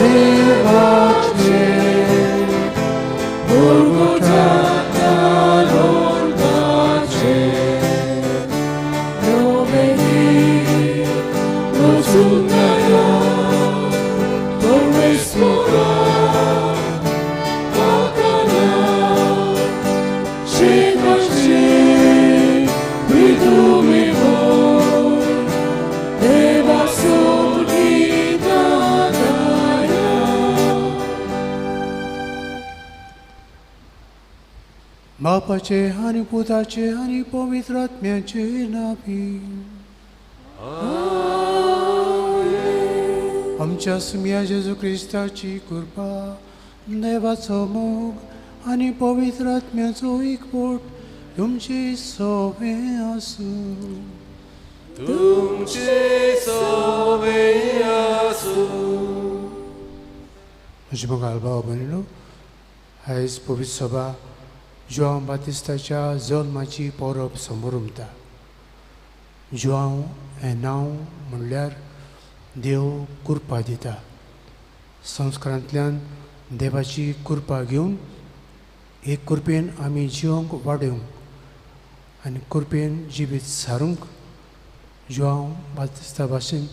देवाचे Golgotha Lordace Domini Rosunaya Torresmora Akana Shikashi Vidumivo Deva Solidadaya बापाचे आणि पुताचे आणि पवित्र आत्म्याचे नावी आमच्या सुम्या जेजू ख्रिस्ताची कृपा देवाचो मोग आणि पवित्र आत्म्याचो एकवट तुमचे सोबे आसू म्हजे मोगाल भाव भयणीनो आयज पवित्र सभा जोआव बातिस्ताच्या जल्माची परब समारंभता जोआव हें नांव म्हणल्यार देव कृपा दिता संस्कारांतल्यान देवाची कृपा घेवन एक कृपेन आमी जिवंक वाडूंक आनी कृपेन जिवीत सारूंक जोआव बातिस्ता भाशेन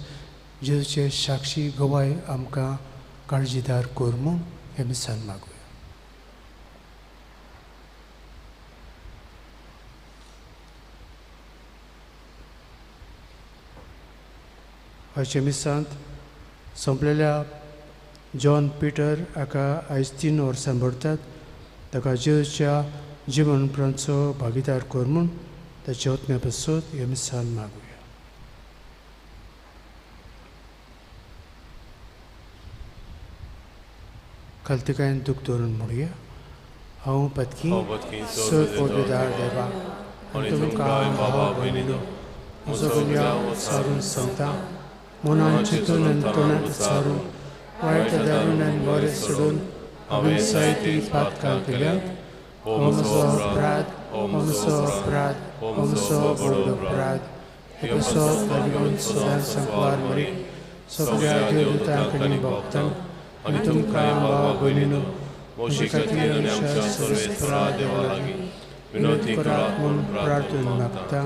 जेजूचे साक्षी गवाय आमकां काळजीदार कर म्हूण हें मिसान मागूया आयचे मिसांत संपलेल्या जॉन पिटर हाका आयज 3 वर्सां भरतात ताका जेजूच्या जिवनप्रांचो भागीदार कर म्हूण ताचे आत्म्या पासत हे मिसान मागुया खालतिकायेन दूख दवरून म्हणुया हांव पत्की सर पोटदार देवा तुमकां भावा भयणीनो म्हजो गुन्यांव सारून सांगता मनान चिंतून आनी तोंडांत सारून वायट दारून आनी बरें सोडून हांवें जायती पातकां केल्यात हो म्हजो अपराध हो म्हजो व्हड अपराध हे कसो लागून सदां सांकवार मरी सगळ्या देवदूतां कडेन भोगतां आनी तुमकां भावा भयणीनो म्हजे खातीर आमच्या सर्वेस्परा देवा लागीं विनंती करात म्हूण प्रार्थना मागता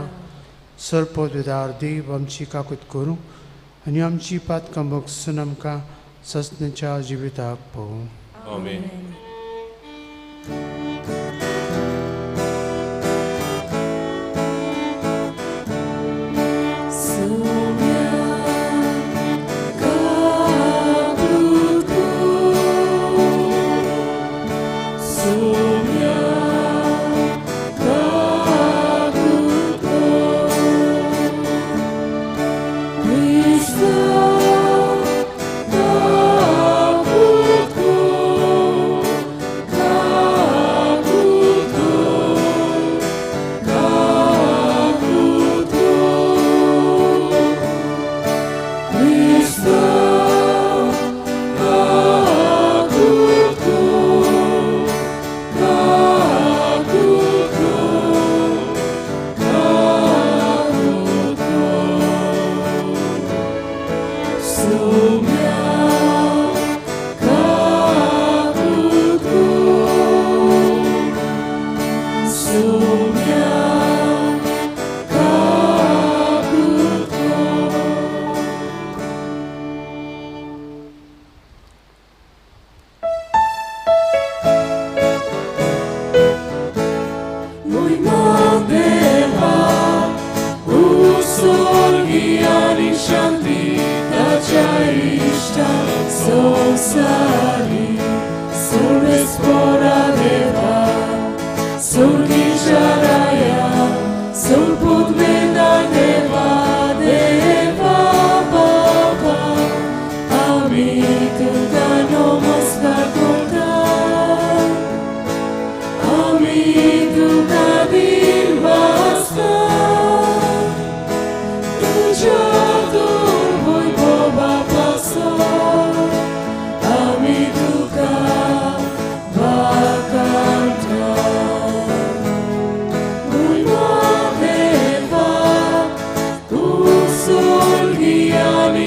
सरपोतदार देव आमची काकूत करूं आनी आमची पातकां भोगसून आमकां ससण्याच्या जिविताक पळोवं आमीन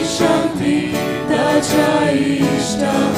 Shanti, Dacha Ishta.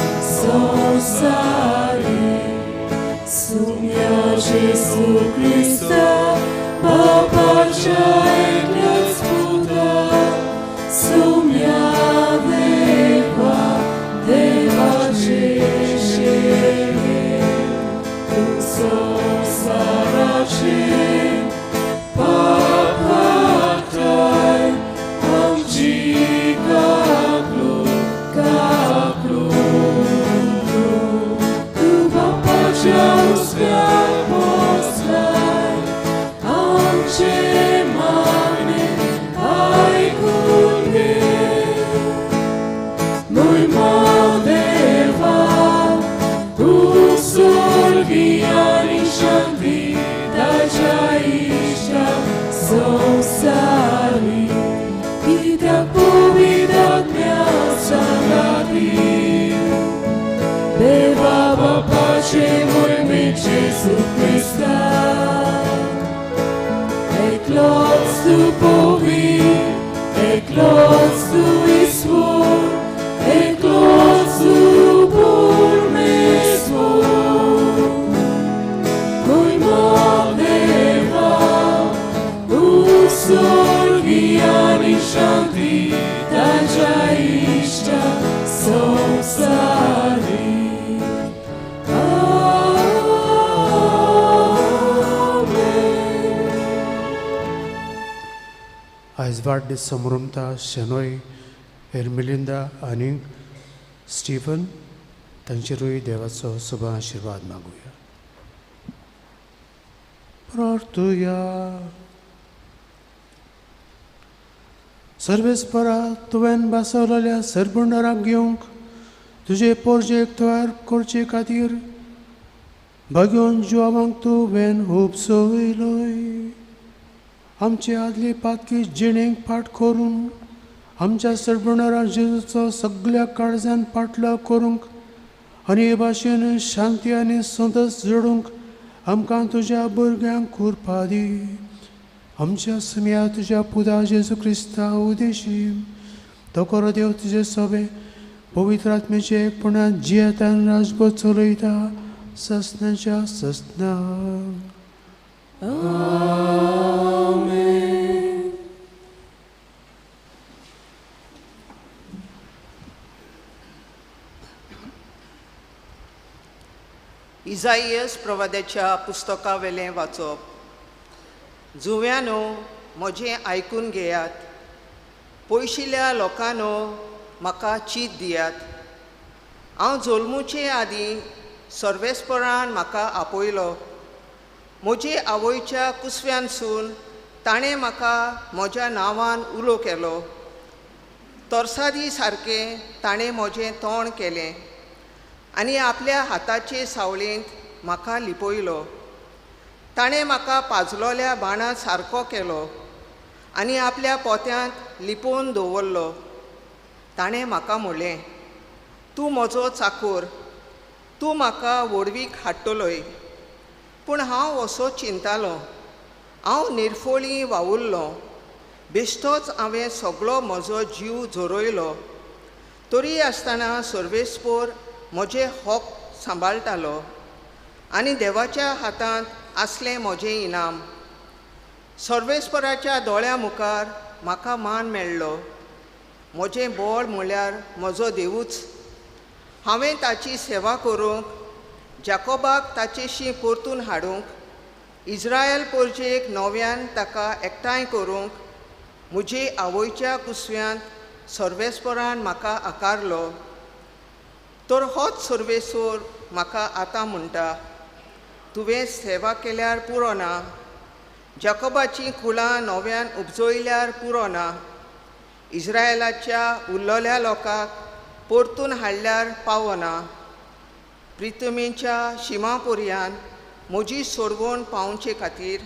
आयज वाडदीस समोरुमता शेनोय एर्मिलिंदा आनी स्टीफन तांचेरूय देवाचो शुभ आशिर्वाद मागुया. प्रार्थुया. सर्वेस्परा तुवें बसवलेल्या सरभंडाराक घेवंक तुजे पोरजेक तयार करचे खातीर भगवन जुवांक तुवें उपसयलोय. आमचे आदले पातकी जिणेक फाट करून आमच्या सरभंडारा जेजूचो सगळ्या काळजान पाटलो करूंक आनी हे भाशेन शांती आनी संतोश जोडूंक आमकां तुज्या भुरग्यांक कृपा दी. आमच्या समिया तुज्या पुता जेजू क्रिस्ता उदेशी तो खरो देव तुजे सोबे पवित्र आत्म्याचे एकपणान जियेतान राजभर चलयता ससनाच्या ससना. आमेन. इजाईयस प्रवाद्याच्या पुस्तका वेलें वाचप. जुव्यानो म्हजें आयकून घेयात, पयशिल्ल्या लोकांनो म्हाका चीत दियात. हांव जल्मुचे आदीं सर्वेस्परान म्हाका आपयलो. म्हजे आवयच्या कुसव्यांसून ताणें म्हाका म्हज्या नांवान उलो केलो. तोर्सादी सारकें ताणें म्हजें तोंड केलें आनी आपल्या हाताचे सावळेंत म्हाका लिपयलो. ताणें म्हाका पाजलोल्या बाणा सारको केलो आनी आपल्या पोत्यांत लिपोवन दवरलो. ताणें म्हाका म्हणलें, तूं म्हजो चाकर, तूं म्हाका व्हडवीक हाडटलोय. पूण हांव असो चिंतालो, हांव निर्फोळी वावुरलो, बेश्टोच हांवें सगळो म्हजो जीव झरोयलो. तरी आसतना सर्वेस्पोर म्हजें हक सांबाळटालो आनी देवाच्या हातांत आसलें म्हजें इनाम. सर्वेस्पराच्या दोळ्या मुखार म्हाका मान मेळ्ळो. म्हजें बळ म्हळ्यार म्हजो देवूच. हांवें ताची सेवा करूंक, जाकोबाक ताचेशी परतून हाडूंक, इस्रायल पोरजेक नव्यान ताका एकठांय करूंक म्हजे आवयच्या कुसव्यांत सर्वेस्परान म्हाका आकारलो. तर होच सर्वेस्वर म्हाका आतां म्हणटा, तुवें सेवा केल्यार पुरो ना, जाकोबाचीं कुळां नव्यान उपजयल्यार पुरो ना, इस्रायलाच्या उरलोल्या लोकांक परतून हाडल्यार पावो ना. प्रितमेच्या शिमापर्यान म्हजी सोडवण पावचे खातीर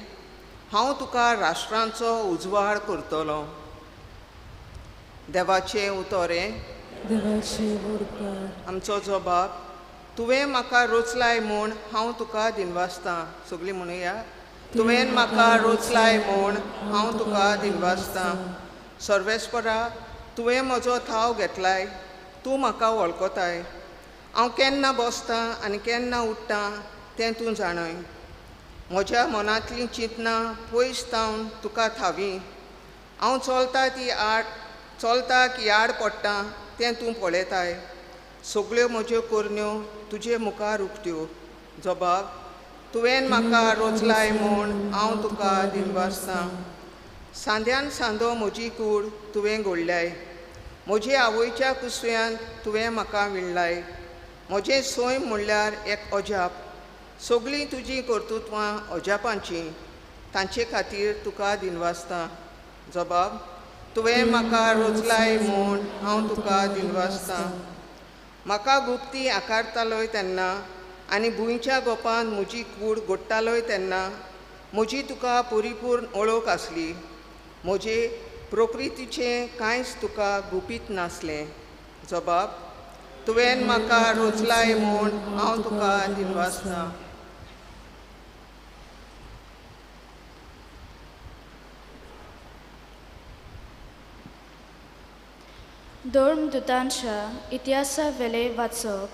हांव तुका राष्ट्रांचो उजवाड करतलो. देवाचें उतोरें. आमचो जो बाप, तुवें म्हाका रोचलाय म्हूण हांव तुका दिनवासतां. सगळीं म्हणुया, तुवें म्हाका रोचलाय म्हूण हांव तुका दिनवासतां. सर्वेस्परा, तुवें म्हजो थाव घेतलाय, तूं म्हाका वळखताय. हांव केन्ना बसतां आनी केन्ना उठ्ठां तें तूं जाणय. म्हज्या मनांतलीं चिंतनां पयस तावन तुका थावी. हांव चलता की आड पडटा तें तूं पळयताय. सगळ्यो म्हज्यो कोरण्यो तुजे मुखार उक्त्यो. जबाब: तुवें म्हाका रोचलाय म्हूण हांव तुका दिनवासतां. सांद्यान सांदो म्हजी कूड तुवें घोडल्याय. म्हजे आवयच्या कुसव्यांत तुवें म्हाका विणलाय. म्हजें सोय म्हणल्यार एक अजाप. सगळीं तुजीं कर्तुत्वां अजापांचीं. तांचे खातीर तुका दिनवासतां. जबाब: तुवें म्हाका रोचलाय म्हूण हांव तुका दिनवासतां. म्हाका गुप्ती आकारतालोय तेन्ना आनी भुंयच्या गोपांत म्हजी कूड घोडटालोय तेन्ना म्हजी तुका परिपूर्ण वळख आसली. म्हजे प्रकृतीचें कांयच तुका गुपीत नासलें. जबाब: तुवें म्हाका रोचलाय म्हूण हांव तुका दिनवासतां. धर्मदुतांच्या इतिहासा वेले वाचप.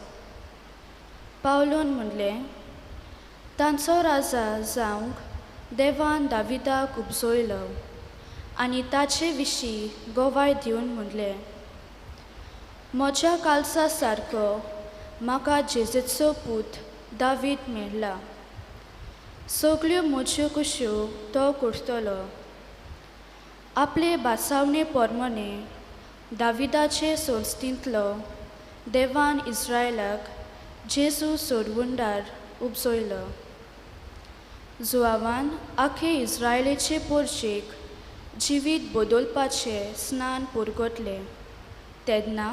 पावलोन म्हणलें, तांचो राजा जावंक देवान दाविदाक उपजयलो आनी ताचे विशीं गोवाय दिवन म्हणलें, म्हज्या कालसा सारको म्हाका जेजेचो पूत दावीद मेळ्ळा. सगळ्यो म्हज्यो कुश्यो तो करतलो. आपले बासावणे पोरमोणे दाविदाचे सोर्स्तींतलो देवान इस्रायलाक जेजू सोडवंडार उपजयलो. जुआवान आखे इस्रायलेचे पोरचेक जिवीत बदलपाचे स्नान पुरगटलें तेन्ना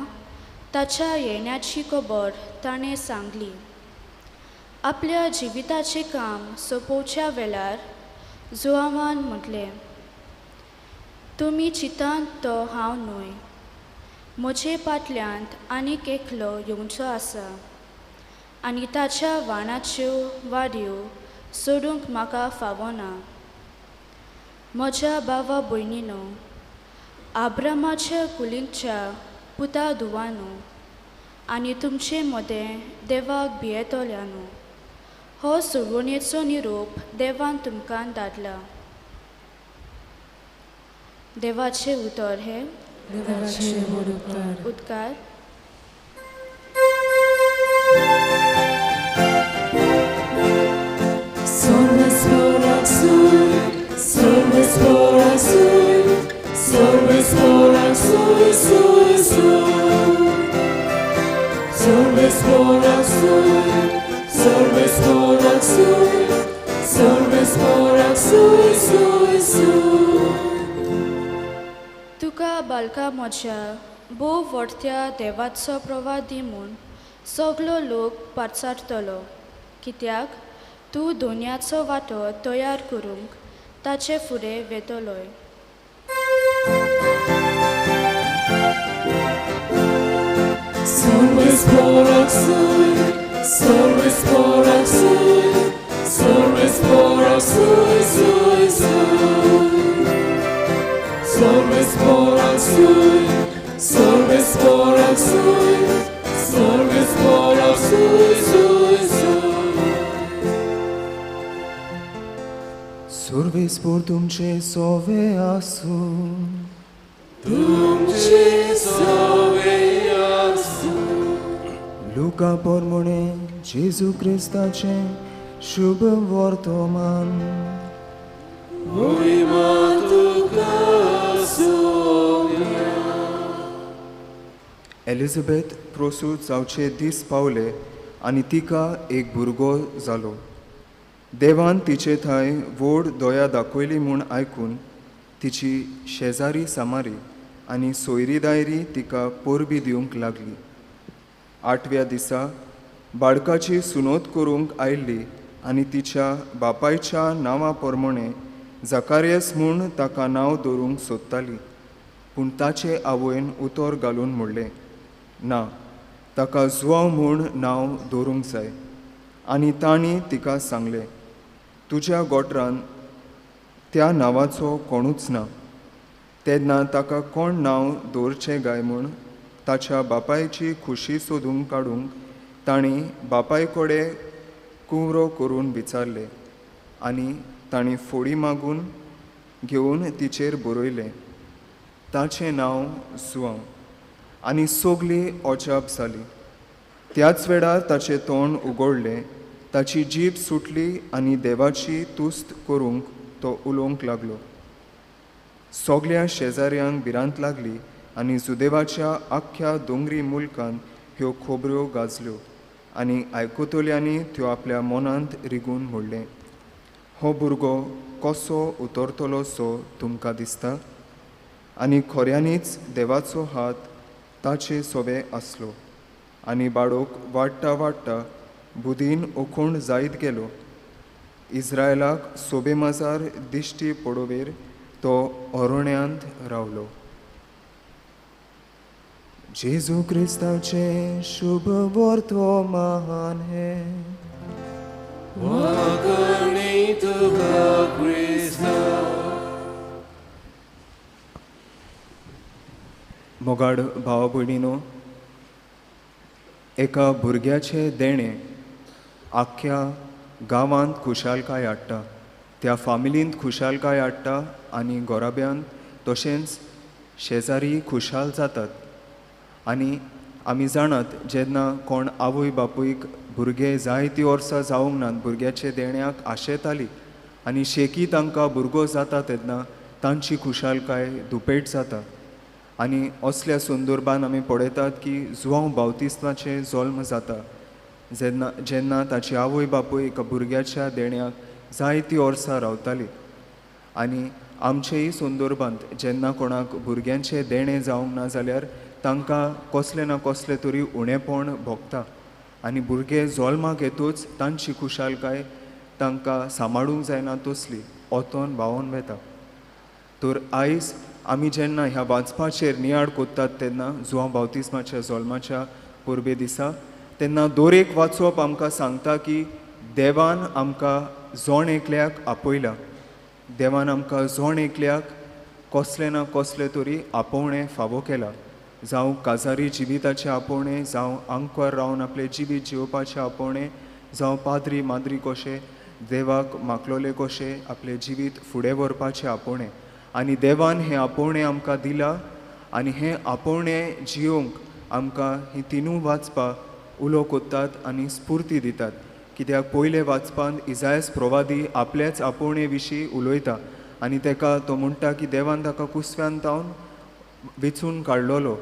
ताच्या येण्याची खबर ताणें सांगली. आपल्या जिविताचें काम सोंपोवच्या वेळार जुआवान म्हटलें, तुमी चिंतात तो हांव न्हय. म्हजे फाटल्यांत आनीक एकलो येवचो आसा आनी ताच्या वाणाच्यो वाडयो सोडूंक म्हाका फावना. म्हज्या भावा भयणीनो, आब्रामाच्या कुलींच्या पुता धुवानो आनी तुमचे मदें देवाक भियेतोल्यानो, हो सोडवणेचो निरोप देवान तुमकां धाडला. देवाचे उतर हे उद्गार. तुका बालका म्हज्या भोव व्हडत्या देवाचो प्रवादी म्हूण सगलो लोक पाचारतलो, कित्याक तूं दोनयाचो वांटो तयार करूंक ताचे फुडें वेतलोय. Survis por तुमचे सोवे आसूं. लुका पोरमोणे जेजू क्रिस्ताचे शुभ वर्तमान. एलिझाबेथ प्रोसूत जावचे दीस पावले आनी तिका एक भुरगो जालो. देवान तिचे थंय व्हड दया दाखयली म्हूण आयकून तिची शेजारी सामारी आनी सोयरी दायरी तिका पोरबी दिवंक लागली. 8व्या दिसा बाळकाची सुनोत करूंक आयिल्ली आनी तिच्या बापायच्या नांवा पोरमोणे जकारियास म्हूण ताका नांव दवरूंक सोदताली. पूण ताचे आवयन उतर घालून म्हणलें, ना, ताका जुआंव म्हूण नांव दवरूंक जाय. आनी तांणी तिका सांगलें, तुज्या गोठरांत त्या नांवाचो कोणूच ना. तेन्ना ताका कोण नांव दवरचें गाय म्हूण ताच्या बापायची खुशी सोदूंक काडूंक तांणी बापाय कडेन कुंवरो करून विचारलें. आनी तांणी फोडी मागून घेवन तिचेर बरयलें, ताचें नांव जुआंव. आनी सगळीं अजाप जालीं. त्याच वेळार ताचें तोंड उगडलें, ताची जीब सुटली आनी देवाची तुस्त करूंक तो उलोवंक लागलो. सगळ्या शेजाऱ्यांक भिरांत लागली आनी जुदेवाच्या आख्या दोंगरी मुल्कांत ह्यो खोबऱ्यो गाजल्यो आनी आयकुतल्यांनी त्यो आपल्या मनांत रिगून म्हणलें, हो भुरगो कसो उतरतलो सो तुमकां दिसता? आनी खऱ्यांनीच देवाचो हात ताचे सोबे आसलो. आनी बाळोक वाडटा वाडटा बुदीन ओखूण जायत गेलो. इस्रायलाक सोबे माजार दिश्टी पडोवेर तो अरोण्यांत रावलो. जेजू क्रिस्ताचे शुभ वर्तमान हे मोगाड भावा भयणीनो, एका भुरग्याचे देणे आख्या गांवांत खुशालकाय हाडटा, त्या फामिलींत खुशालकाय हाडटा आनी घोराब्यांत तशेंच शेजारी खुशाल जातात. आनी आमी जाणात, जेन्ना कोण आवय बापूयक भुरगे जायतीं वर्सां जावंक नात, भुरग्याचे देण्याक आशेताली आनी शेकी तांकां भुरगो जाता तेन्ना तांची खुशालकाय दुपेट जाता. आनी असल्या संदर्भान आमी पळयतात की जुआंव बावतिस्ताचें जल्म जाता जेन्ना ताची आवय बापूय एका भुरग्याच्या देण्याक जायतीं वर्सां रावताली. आनी आमचेय संदर्भांत जेन्ना कोणाक भुरग्यांचें देणें जावंक ना जाल्यार तांकां कसलें ना कसलें तरी उणेपण भोगता आनी भुरगे जल्माक येतूच तांची खुशालकाय तांकां सांबाळूंक जायना तसली ओतोन व्हांवोन वेता. तर आयज आमी जेन्ना ह्या वाचपाचेर नियाळ कोत्तात तेन्ना जुआंव बावतिस्माच्या जल्माच्या परबे दिसा तेन्ना दर एक वाचप आमकां सांगता की देवान आमकां जोण एकल्याक आपयला. देवान आमकां जोण एकल्याक कसलें ना कसलें तरी आपोवणें फावो केलां. जावं काजारी जिविताचें आपोवणें, जावं आंकवार रावन आपलें जिवीत जिवपाचें आपोवणें, जावं पाद्री माद्री कशें देवाक मागलोले कशें आपलें जिवीत फुडें व्हरपाचें आपोवणें. आनी देवान हें आपोवणें आमकां दिलां आनी हें आपोवणें जियोंक आमकां हीं तिनूय वाचपां उलो कोत्तात आनी स्फूर्ती दितात. कित्याक पयले वाचपांत इजायास प्रवादी आपलेच आपोवणे विशीं उलयता आनी तेका तो म्हणटा की देवान ताका कुसव्यान तावन वेचून काडलोलो,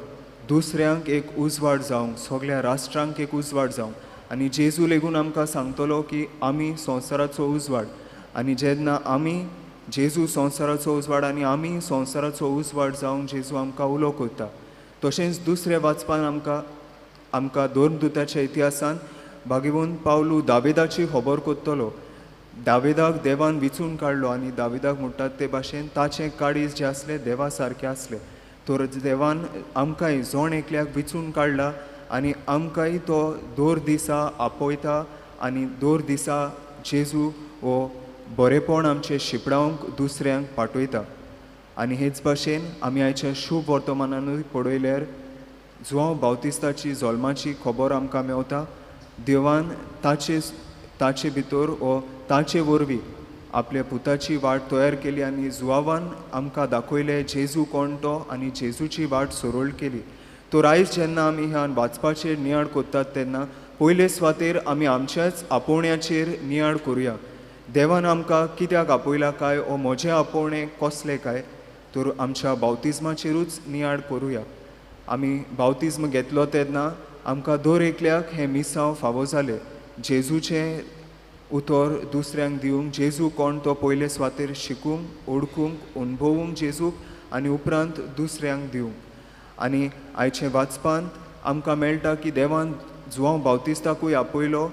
दुसऱ्यांक एक उजवाड जावंक, सगळ्या राष्ट्रांक एक उजवाड जावंक. आनी जेजू लेगून आमकां सांगतलो की आमी संवसाराचो उजवाड. आनी जेन्ना आमी जेजू संवसाराचो उजवाड आनी आमी संवसाराचो उजवाड जावंक जेजू आमकां उलो कोत्ता. तशेंच दुसऱ्या वाचपान आमकां दोन दुताच्या इतिहासान भागिवून पावलू दाविदाची खबर कोत्तलो. दाविदाक देवान विचून काडलो आनी दाविदाक म्हणटात ते भाशेन ताचें काळीज जें आसलें देवा सारकें आसलें. तर देवान आमकांय जोण एकल्याक विचून काडला आनी आमकांय तो दर दिसा आपयता आनी दर दिसा जेजू हो बरेपण आमचें शिपडावंक दुसऱ्यांक पाठयता. आनी हेच भाशेन आमी आयच्या शुभ वर्तमानानूय पळयल्यार जुआंव बावतिस्ताची जल्माची खबर आमकां मेवता. देवान ताचे भितर वो ताचे वरवीं आपल्या पुताची वाट तयार केली आनी जुआवान आमकां दाखयलें जेजू कोण तो आनी जेजूची वाट सरळ केली. तर आयज जेन्ना आमी ह्या वाचपाचेर नियाळ कोत्तात तेन्ना पयले सुवातेर आमी आमच्याच आपोवण्याचेर नियाळ करुया. देवान आमकां कित्याक आपयला काय ओ म्हजें आपोवणें कसलें काय, तर आमच्या बावतिस्माचेरूच नियाळ करुया. आमी बावतिस्म घेतलो तेन्ना आमकां दर एकल्याक हें मिसांव फावो जालें. जेजूचें उतर दुसऱ्यांक दिवंक, जेजू कोण तो पयले सुवातेर शिकूंक, ओळखूंक, अणभवूंक जेजूक आनी उपरांत दुसऱ्यांक दिवंक. आनी आयचे वाचपांत आमकां मेळटा की देवान जुआंव बावतिस्ताकूय आपयलो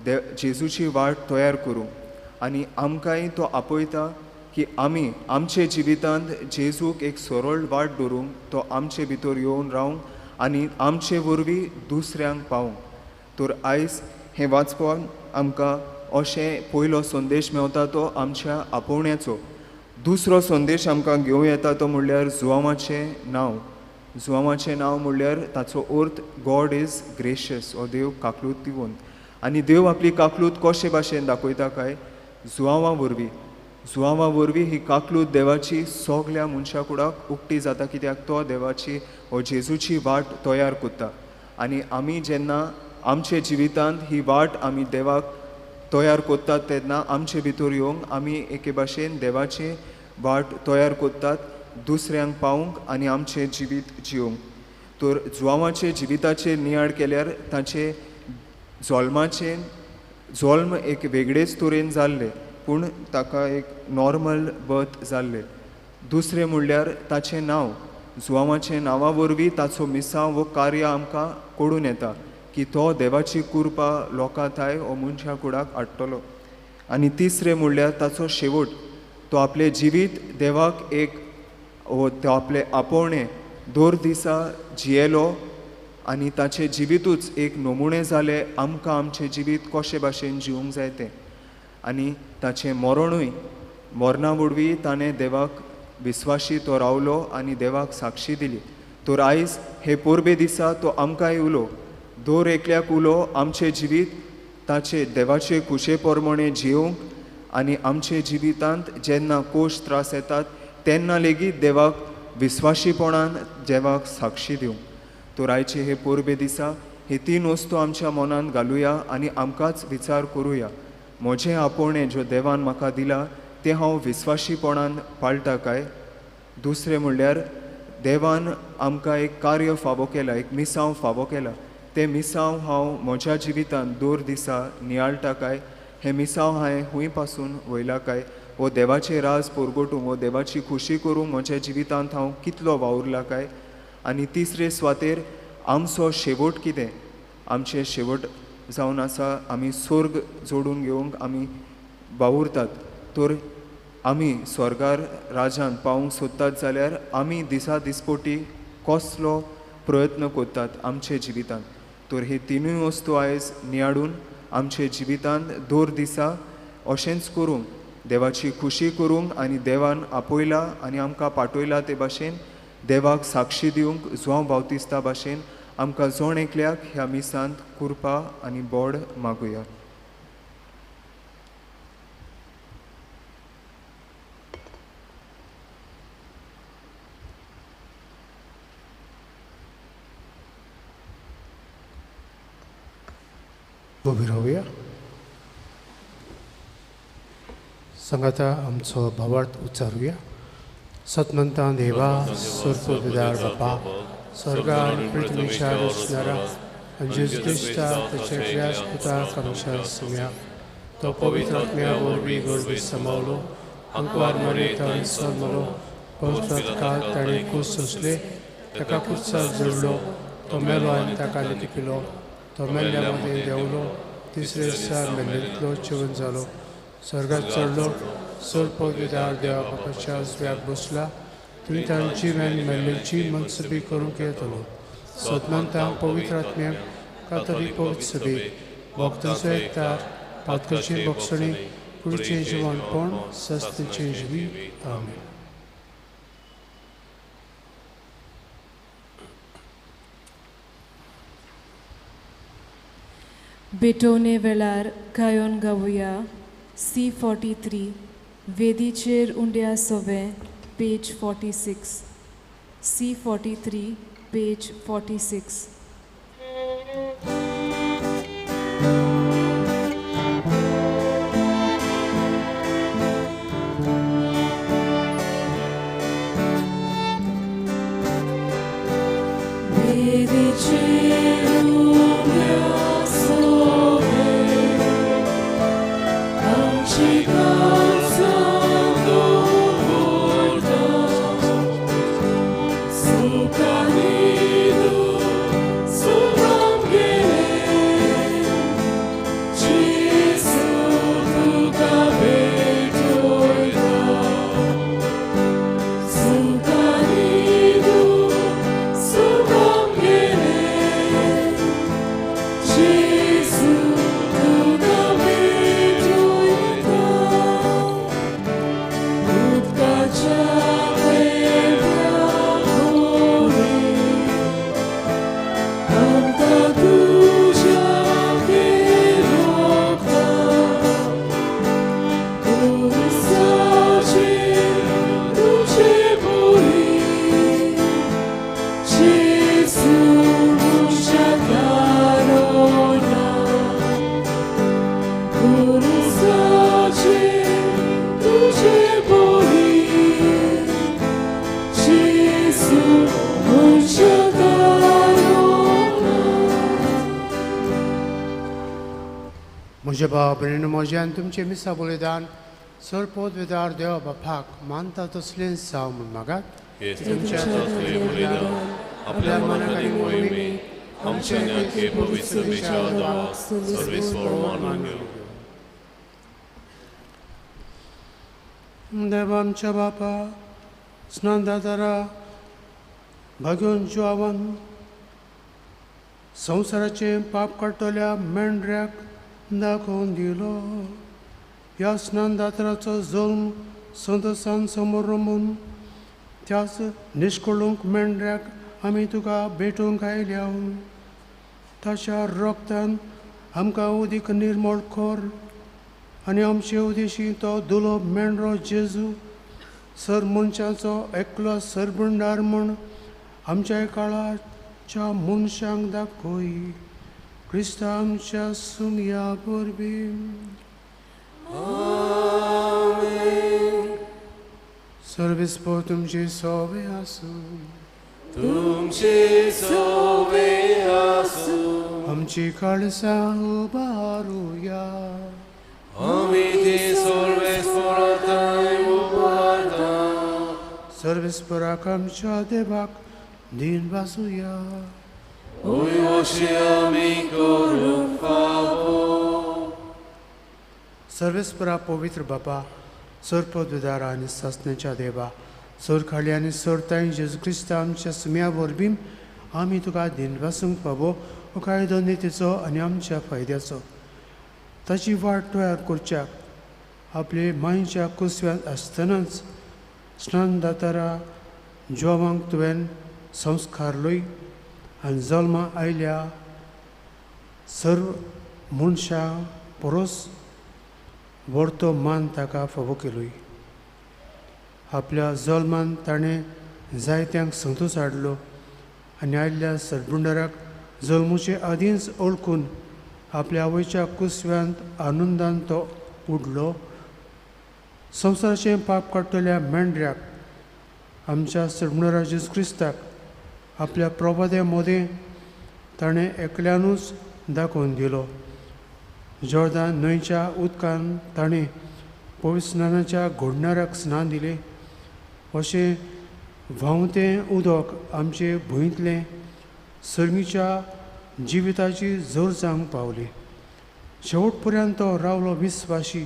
जेजूची वाट तयार करूंक आनी आमकांय तो आपयता की आमी आमचे जिवितांत जेजूक एक सरळ वाट दवरूंक, तो आमचे भितर येवन रावंक आनी आमचे वरवीं दुसऱ्यांक पावूंक. तर आयज हें वाचपान आमकां अशें पयलो संदेश मेवता तो आमच्या आपोवण्याचो. दुसरो संदेश आमकां घेवं येता तो म्हणल्यार जुआंवाचें नांव. जुआंवाचें नांव म्हणल्यार ताचो अर्थ गॉड इज ग्रेशियस, हो देव काकलूत दिवन. आनी देव आपली काकलूत कशे भाशेन दाखयता काय, जुवांवा वरवीं ही काकलूत देवाची सगल्या मनशा कुडाक उक्ती जाता, कित्याक तो देवाची हो जेजूची वाट तयार करता. आनी आमी जेन्ना आमचे जिवितांत ही वाट आमी देवाक तयार करतात तेन्ना आमचे भितर येवंक आमी एके भाशेन देवाची वाट तयार करतात दुसऱ्यांक पावूंक आनी आमचें जिवीत जिवंक. तर जुवांवाचे जिविताचेर नियाळ केल्यार ताचे जल्म एक वेगळेच तरेन जाल्ले, पूण ताका एक नॉर्मल बर्थ जाल्ले. दुसरें म्हणल्यार ताचें नांव, जुवांवाचे नांवा वरवीं ताचो मिसांव वो कार्य आमकां कळून येता की तो देवाची कृपा लोकां थाय हो मनशा कुडाक हाडटलो. आनी तिसरें म्हणल्यार ताचो शेवट, तो आपलें जिवीत देवाक तो आपले आपोवणें दर दिसा जियेलो आनी ताचें जिवीतूच एक नमुणे जालें आमकां आमचें जिवीत कशे भाशेन जिवंक जाय तें. आनी ताचें मरणा वरवीं ताणें देवाक विस्वाशी तो रावलो आनी देवाक साक्षी दिली. तर आयज हे पोरबे दिसा तो आमकांय उलो, दर एकल्याक उलो आमचें जिवीत ताचे देवाचे कुशे प्रमाणे जिवंक आनी आमचे जिवितांत जेन्ना कोश त्रास येतात तेन्ना लेगीत देवाक विस्वाशीपणान देवाक साक्षी दिवंक. तर आयचे हे पोरबे दिसा हे तीन वस्तू आमच्या मनांत घालुया आनी आमकांच विचार करुया, म्हजें आपोवणें जो देवान म्हाका दिला तें हांव विस्वाशीपणान पाळटा काय. दुसरें म्हणल्यार देवान आमकां एक कार्य फावो केला, एक मिसांव फावो केला, तें मिसांव हांव म्हज्या जिवितांत दर दिसा नियाळटा काय. हें मिसांव हांवें खूंय पासून वयला काय, वो देवाचें राज परगटूंक, वो देवाची खुशी करूंक म्हज्या जिवितांत हांव कितलो वावुरला काय. आनी तिसरे सुवातेर आमचो शेवट कितें, आमचें शेवट जावन आसा आमी स्वर्ग जोडून घेवंक आमी वावुरतात. तर आमी स्वर्गार राजांत पावूंक सोदतात जाल्यार आमी दिसा दिसपोटी कसलो प्रयत्न करतात आमचे जिवितांत. तर हे तिनूय वस्तू आयज नियाळून आमचे जिवितांत दर दिसा अशेंच करूंक, देवाची खुशी करूंक आनी देवान आपयला आनी आमकां पाठयला ते भाशेन देवाक साक्षी दिवंक जुवांव बावतिस्ता भाशेन आमकां जोण एकल्याक ह्या मिसांत कृपा आनी बोड मागुया. उबी रावया. संगता आमचो भावार्थ उच्चारुया. सतमंता देवा, सुरपदार बापा, स्वर्गार पृथ्वीच्या रचणारा, अंजुज दिसता त्याच्या व्यासपुता कमशा सुम्या, तो पवित्र आत्म्या वरवीं गोरबी समावलो, अंकवार मरे ताणी सलमलो, पवित्र काळ ताणे कुस सोसले, ताका कुस्सा जोडलो, तो मेलो आनी ताका लिपिलो, तो मेल्ल्या मध्ये देवलो, तिसरे दिसा मेल्लेंतलो जिवन जालो, स्वर्गात चडलो, सुरपदार देवा बापाच्या उजव्याक बसला, तुमी तांची मेल्लेंची मनसुबी करूंक येतलो. सतमंतांक पवित्र आत्म्याक कातोलीक पवित्र सभेक भक्तांचो एकठार, पातकाची भक्षणी, कुडीचें जिवणपण, सस्तीचें जिवीत. आमीन. बेटोवणे वेळार गायोन गावुया C43 वेदीचेर उंड्या सोवे पेज 46. C43 page 46. Konkani म्हजे भाव भयण म्हज्यान तुमचें मिसा बलिदान सरपोत विदार देवा बापाक मानता तसलें जावं म्हूण मागात. तुमच्या बलिदान आपल्या मनाखाली मोहिमे आमच्या न्याके पवित्र बेचार सर्वेस्वर मानून घेऊ. देवा आमच्या बापा स्नानदातारा भाग्योन जिवान संवसाराचें पाप काडटल्या मेंढऱ्याक दाखोवन दिलो. ह्या स्नानदातराचो जल्म संतसां समोर रमून त्याच निश्कळूंक मेंढऱ्याक आमी तुका भेटूंक आयल्या. ताच्या रोगतान आमकां उदीक निर्मळ कर आनी आमचे उदेशी तो दुलो मेंढरो जेजू सर मनशाचो एकलो सरभंडार म्हूण आमच्या काळाच्या मनशांक दाखय. क्रिस्ता आमच्या सुमया वरवीं. सर्वेस्पर तुमची सोवे आसूं. तुमचे सोवे आसूं. आमची काळसां उबारुया. आमी ते सर्वेस्परांताय उबारता. सर्वेस्पराक आमच्या देवाक दिन वासुया. अशें आमी करूंक फावो. सर्वेस्परा पवित्र बापा सरपद विदारा आनी सासण्याच्या देवा सर खाली आनी सरताय जेजू क्रिस्ता आमच्या सुम्या वरवीं आमी तुका दिन वासूंक फावो हो कायदो नितीचो आनी आमच्या फायद्याचो. ताची वाट तयार करच्याक आपले मायेच्या कुसव्यांत आसतनाच स्नानदातारा जोवांक तुवें संस्कारलोय आनी जल्मा आयल्या सर्व मनशां परस व्हडतो मान ताका फावो केलोय. आपल्या जल्मान ताणें जायत्यांक संतोश हाडलो आनी आयिल्ल्या सरभुंडाराक जल्मुचे आदींच ओळखून आपल्या आवयच्या कुसव्यांत आनंदान तो उडलो. संवसाराचें पाप काडटल्या मेंढऱ्याक आमच्या सरभुंडारा जेजू क्रिस्ताक आपल्या प्रभादे मोदें ताणें एकल्यानूच दाखोवन दिलो. जॉर्दान न्हंयच्या उदकान ताणें पवित्र स्नानाच्या घोडणाऱ्याक स्नान दिलें. अशें व्हांवतें उदक आमचे भुंयतलें सर्गीच्या जिविताची जोर जावंक पावली. शेवट पर्यंत तो रावलो विस्वाशी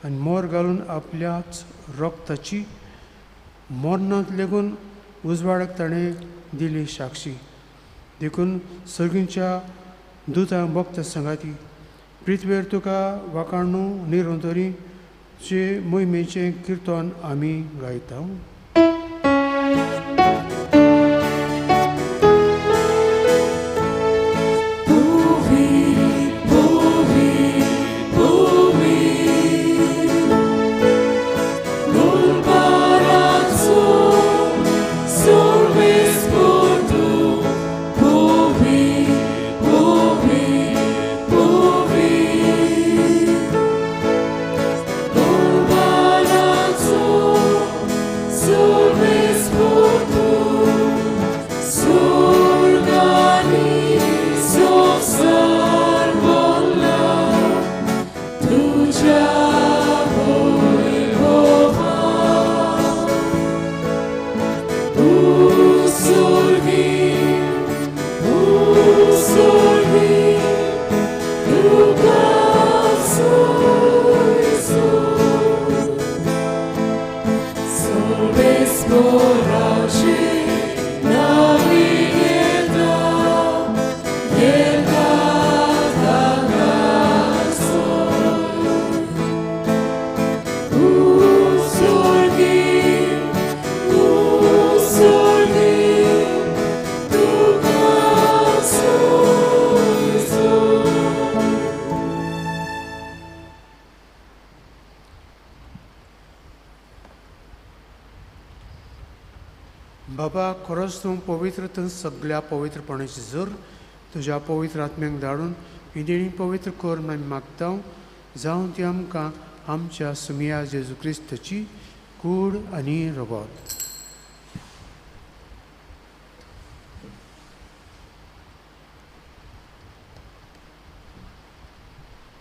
आनी मोर घालून आपल्याच रोगताची मरणांत लेगून उजवाडाक ताणें दिली साक्षी. देखून सर्गीच्या दुतां भक्त संगाती पृथ्वीर तुका वाखाणू निरंतरी चे मोहिमेचें किर्तन आमी गायता. बाबा खरोच तूं पवित्र तूं सगळ्या पवित्रपणाची जोर तुज्या पवित्र आत्म्याक धाडून ही देणी पवित्र कर म्हूण मागता. जावं ती आमकां आमच्या सुमया जेजू क्रिस्ताची कूड आनी रगत.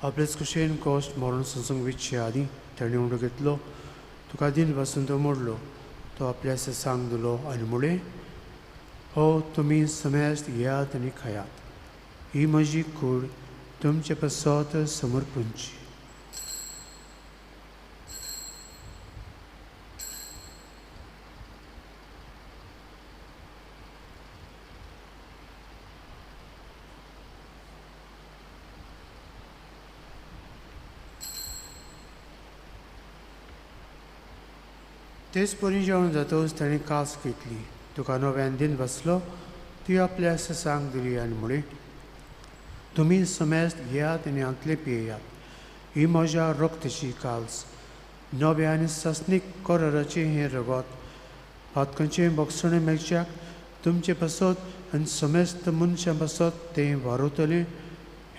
आपलेच कुशेन कोश्ट मरण संसंगवीचे आदी ताणें उंडो घेतलो तुका दिन पासून तो मोडलो तो आपल्या सांग दिलो आनी मुळे हो तुमी समेस्त घेयात आनी खायात ही म्हजी कूड तुमचे पसत समर्पूंची तेच परी जेवण जातच ताणें कास घेतली तुका नव्यान दिन बसलो ती आपल्या सांग दिली आनी म्हळें तुमी समेस्त घेयात आनी हातले पियेयात ही म्हज्या रक्ताची काल्स नवे आनी सस्नीक कराराचें हें रगत पातकांचें बोगसणें मेळच्याक तुमचे पासत आनी समेस्त मनशां पासत तें वारवतलें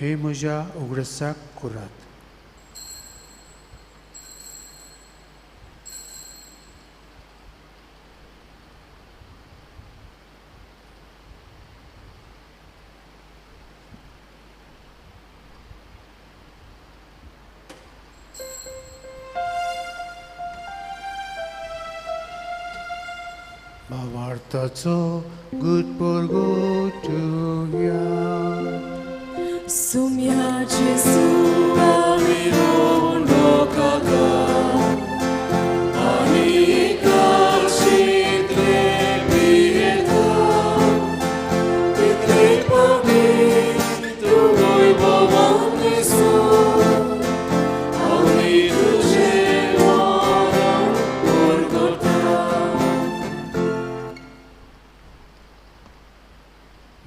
हे म्हज्या उगडसाक करात Vavartaco good porgotuja. Sumia Jesu avirondo kaka Anika shitle pieta Title pogi tu voi bovan Jesu Auni tuže moram porgota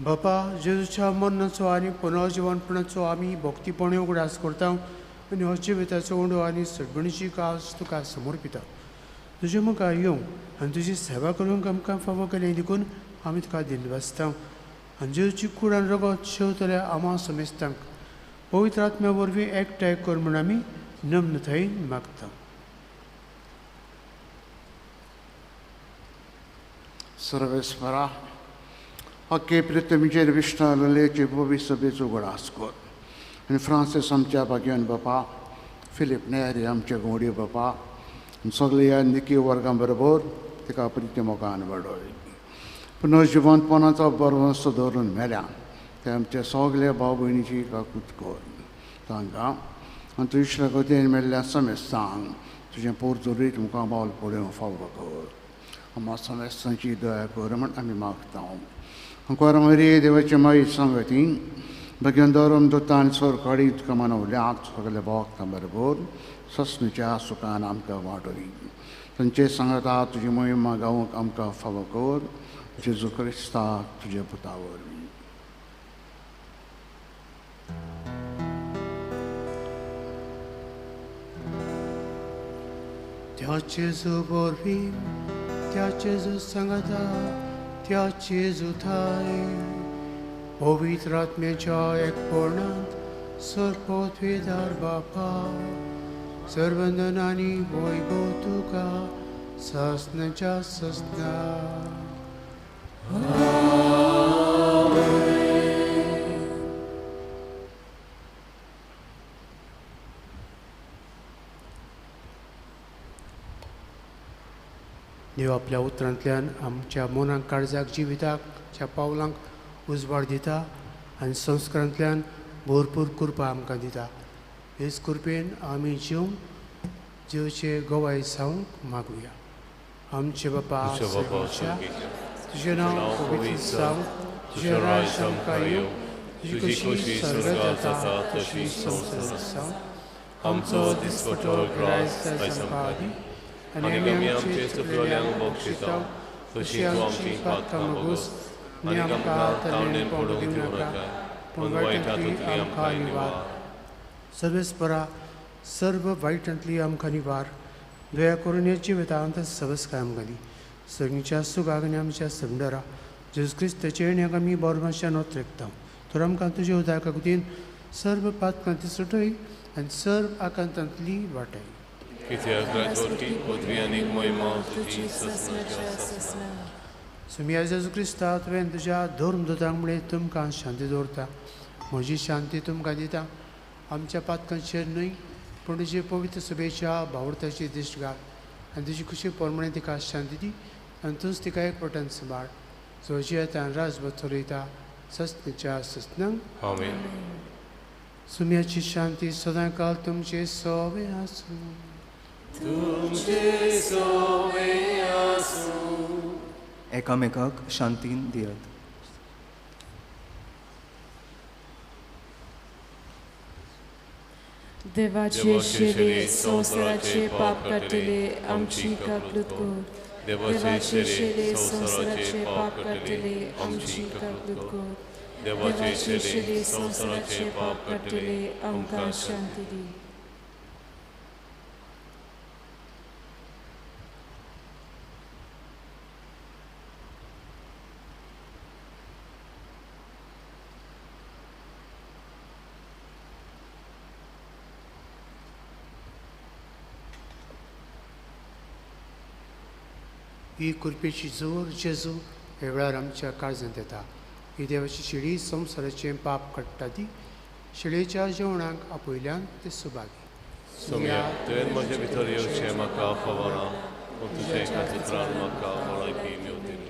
बापा जेजूच्या मरणाचो आनी पुनर्जीवनपणाचो आमी भक्तीपणे उगडास करता आनी हो जिविताचो उंडो आनी सडबणीची कास तुका समर्पिता तुजे मुखार येवं आनी तुजी सेवा करूंक आमकां फावो केलें देखून आमी तुका दिनवासता आनी जेजूची कूड आनी रगत शेवतल्या आमा समेस्तांक पवित्र आत्म्या वरवीं एकठांय कर म्हूण आमी नम्रतायेन मागता सर्वेस्परा हक्के पृथ्वीचेर विष्णालेचे भोवी सभेचो उगडास कर आनी फ्रांसीस आमच्या भाग्यान बापा फिलीप नेरी आमचे गोडी बापा सगळे ह्या निकी वर्गां बरोबर तिका प्रिती मोगान वाडोय पुनर्जीवनपणाचो बरवंस धरून मेल्या ते आमचे सगळे भाव भयणीची काकूत कर तांकां आनी तुज्या गतीन मेल्ल्या समेस्तांक तुजें पोरजोरीत मुखार बावल पळोवंक फावो कर आम्हा समेस्तांची दया कर म्हण आमी मागता अंकोर मरी देवाची माई संगती भगवान दौरम दोतान सोर काडी तुका मनवल्याक सगळे भोगता बरोबर ससणीच्या सुखान आमकां वाडोरी तांचे सांगता तुजी मोहिमा गावूंक आमकां फावो कर जेजू क्रिस्ताक तुजे पुता वरवीं त्या जेजू वरवीं त्या जेजू सांगता त्या जेजू थाय पवित्र आत्म्याच्या एकपणांत सर्पोद्वेदार बापा सर्वंदन आनी वैभव तुका सस्नाच्या सस्ना देव आपल्या उतरांतल्यान आमच्या मनाक काळजाक जिविताक च्या पावलांक उजवाड दिता आनी संस्कारांतल्यान भरपूर कृपा आमकां दिता हेच कृपेन आमी जेवचे गवाय जावंक मागुया आमचे बापा तुजें नांव पवित्र जावं तुजें राज आमकां येवं तुजी कशी स्वर्गांत जाता तशी संवसारांत जावं आमचो दिसपटो गिरायक आमकां दी आनी आमी आमचे चुकलेल्यांक बक्षिता तशी आमची पातकां मागूस आनी आमकां ताणें पडूंक दिवं नाका पूण वायटांतली आमकां निवार सर्वेस्परा सर्व वायटांतली आमकां निवार दया करून ह्या जिवितांत सबस्काय आमकां दी सगळींच्या सुखाक आनी आमच्या संडरा जेजू क्रिस्ताचे येण्याक आमी बोरमाश्यान ओतरेकता तर आमकां तुजे उदका खातीर सर्व पातकांती सुटय आनी सर्व आकांतांतली वाटाय कित्याक राजवटी पदवी आनी मोहिमा तुजी सुमिया जेजू क्रिस्ता तुवें तुज्या धर्म दोतांक म्हणलें तुमकां शांती दवरता म्हजी शांती तुमकां दिता आमच्या पातकांचेर न्हय पूण तुजे पवित्र सभेच्या भावर्थाची दिश्ट घाल आनी तुजी खुशी पोरमणे तिका शांती दी आनी तूंच तिका एकवटान सांबाळ जोजी आतां राजभर चलयता सस्तीच्या सस्नांक आमेन. सुम्याची शांती सदां काल तुमचे सोबे आसूं. तुमचे सोवे आसूं. एकामेकाक शांतीन दियात. देवाचे शेरे संवसाराचे पाप काडटले आमची काकलूत कर. देवाचे शेरे संवसाराचे पाप काडटले आमची काकलूत कर. देवाचे शेरे संवसाराचे पाप काडटले आमकां शांती दी. ही कुरपेची जोर जेजू हे वेळार आमच्या काळजांत येता. ही देवाची शिडी संवसाराचें पाप काडटा ती शिडेच्या जेवणाक आपयल्यान ते सुभागी. Summia, तुवें म्हजे भितर येवचें म्हाका खबर ना पूण तुज्या एका उतरान म्हाका भलायकी मेवतली.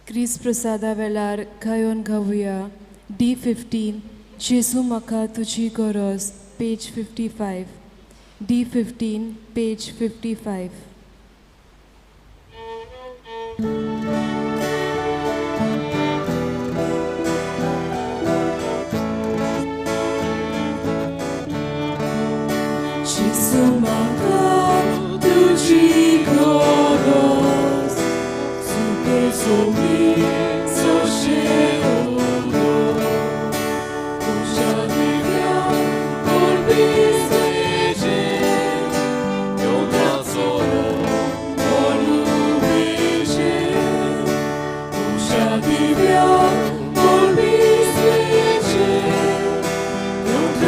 क्रिस प्रसादा वेळार गायोन गावुया D15 जेजू म्हाका तुजी गरज पेज 55. D15 page 55. जेजू म्हाका तुजी गरज sobre so cheiro puxa divia por bisege eu solo por ubege puxa divia por bisege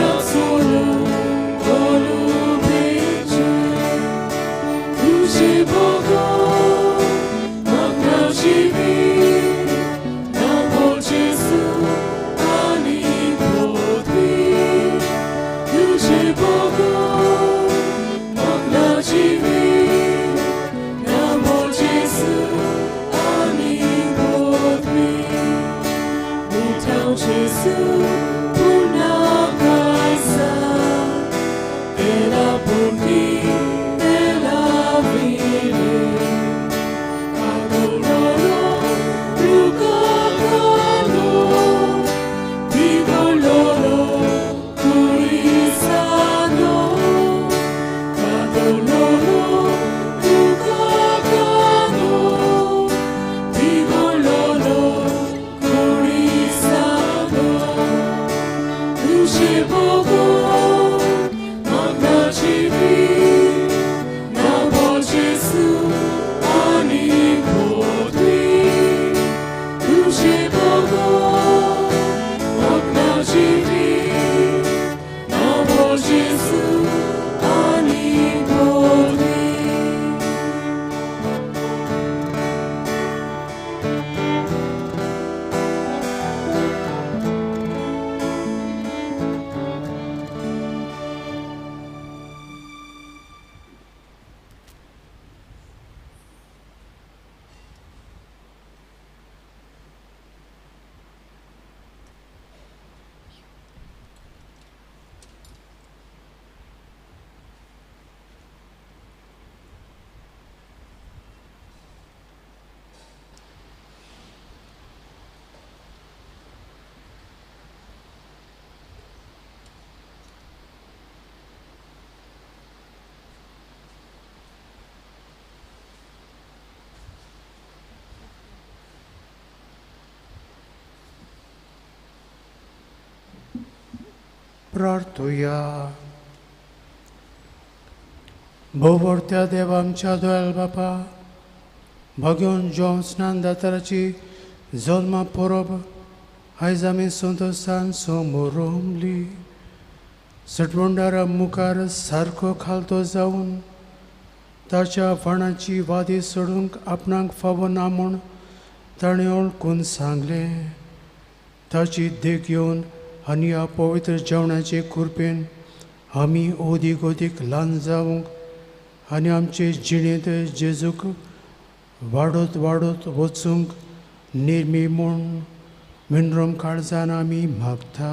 eu solo por ubege puxa bogo प्रार्थुया. भोवरत्या देवा आमच्या दोयाल बापा, भगवान जोन स्नान दाताराची जल्मा परब आयज आमी संतोशान समोर रोमली. सटवंडारा मुखार सारको खालतो जावन ताच्या फणाची वादी सोडूंक आपणाक फावो ना म्हूण ताणें ओळखून सांगलें. ताची देख घेवन आनी ह्या पवित्र जेवणाचे कृपेन आमी ओदीक ओदीक ल्हान जावंक आनी आमचे जिणेंत जेजूक वाडत वाडत वचूंक निर्मी म्हूण मिनरम काळजान आमी मागता.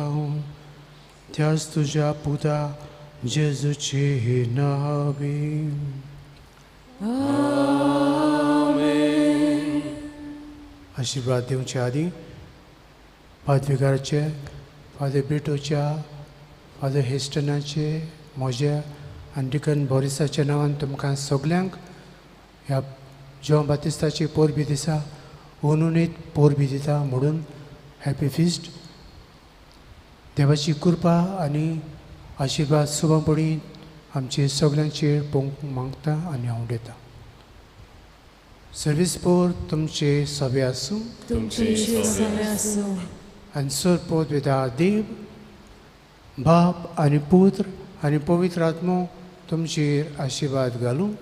त्याच तुज्या पुता जेजूचे नांवीन. आशिर्वाद दिवचे आदी पादविकाराचे, फादर ब्रिटोच्या, फादर हेस्टनाचे, म्हज्या आनी डिकन बॉरिसाच्या नांवान तुमकां सगल्यांक ह्या जॉन बातिस्ताची पोरबी दिसा उनुनीत पोरबी दिता म्हणून हॅपी फिस्ट. देवाची कृपा आनी आशिर्वाद सुभपणी आमचे सगल्यांचेर पळोवंक मागता आनी हांव दिता. सर्वीस पोर तुमचे सवे आसूं. आनी सरपोत विदा देव बाप आनी पुत्र आनी पवित्र आत्मो तुमचेर आशिर्वाद घालूं.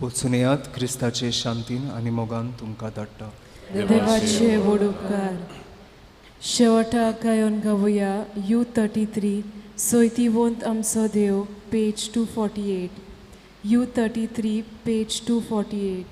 वचून येयात क्रिस्ताचे शांतीन आनी मोगान तुमकां धाडटा. देवाचे व्हड उपकार. शेवटाक गायन गावुया U33 सोयतीवंत आमचो देव पेज 248. U33 page 248.